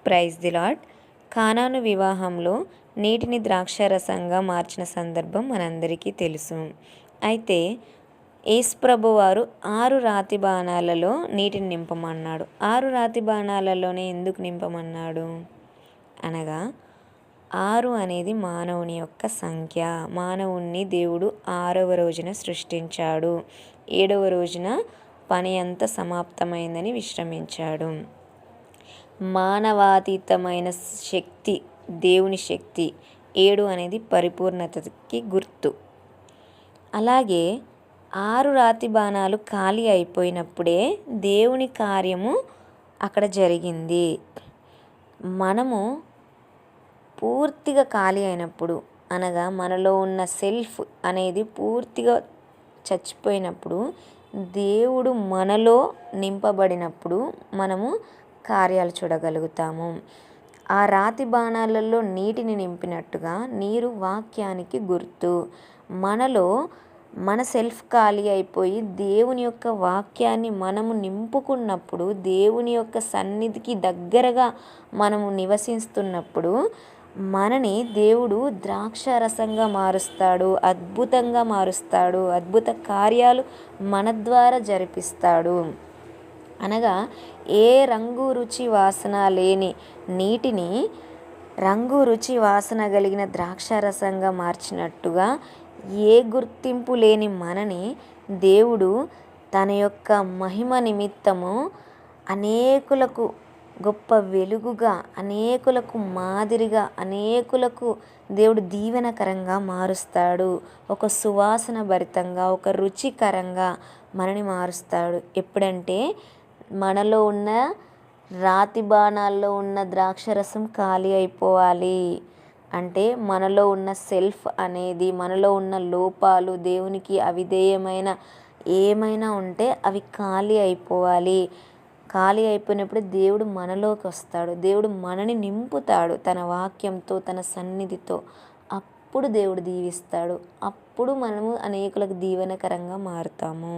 Praise the lord. Canaan వివాహంలో నీటిని ద్రాక్షారసంగా మార్చిన సందర్భం మనందరికీ తెలుసు. అయితే యేసుప్రభు వారు 6 రాతి బాణాలలో నీటిని నింపమన్నాడు. 6 రాతి బాణాలలోనే ఎందుకు నింపమన్నాడు అనగా, 6 అనేది మానవుని యొక్క సంఖ్య. మానవుణ్ణి దేవుడు 6వ రోజున సృష్టించాడు. 7వ రోజున పని అంతా సమాప్తమైందని విశ్రమించాడు. మానవాతీతమైన శక్తి, దేవుని శక్తి 7 అనేది పరిపూర్ణతకి గుర్తు. అలాగే 6 రాతి బాణాలు ఖాళీ అయిపోయినప్పుడే దేవుని కార్యము అక్కడ జరిగింది. మనము పూర్తిగా ఖాళీ అయినప్పుడు, అనగా మనలో ఉన్న సెల్ఫ్ అనేది పూర్తిగా చచ్చిపోయినప్పుడు, దేవుడు మనలో నింపబడినప్పుడు మనము కార్యాలు చూడగలుగుతాము. ఆ రాతి బాణాలలో నీటిని నింపినట్టుగా నీరు వాక్యానికి గుర్తు. మనలో మన సెల్ఫ్ ఖాళీ అయిపోయి దేవుని యొక్క వాక్యాన్ని మనము నింపుకున్నప్పుడు, దేవుని యొక్క సన్నిధికి దగ్గరగా మనము నివసిస్తున్నప్పుడు మనని దేవుడు ద్రాక్షారసంగా మారుస్తాడు, అద్భుతంగా మారుస్తాడు, అద్భుత కార్యాలు మన ద్వారా జరిపిస్తాడు. అనగా ఏ రంగు రుచి వాసన లేని నీటిని రంగు రుచి వాసన కలిగిన ద్రాక్షారసంగా మార్చినట్టుగా, ఏ గుర్తింపు లేని మనని దేవుడు తన యొక్క మహిమ నిమిత్తము అనేకులకు గొప్ప వెలుగుగా, అనేకులకు మాదిరిగా, అనేకులకు దేవుడు దీవెనకరంగా మారుస్తాడు. ఒక సువాసన భరితంగా, ఒక రుచికరంగా మనని మారుస్తాడు. ఎప్పుడంటే మనలో ఉన్న రాతి బాణాల్లో ఉన్న ద్రాక్షరసం ఖాళీ అయిపోవాలి. అంటే మనలో ఉన్న సెల్ఫ్ అనేది, మనలో ఉన్న లోపాలు, దేవునికి అవిధేయమైన ఏమైనా ఉంటే అవి ఖాళీ అయిపోవాలి. ఖాళీ అయిపోయినప్పుడు దేవుడు మనలోకి వస్తాడు. దేవుడు మనని నింపుతాడు తన వాక్యంతో, తన సన్నిధితో. అప్పుడు దేవుడు దీవిస్తాడు. అప్పుడు మనము అనేకులకు దీవెనకరంగా మారుతాము.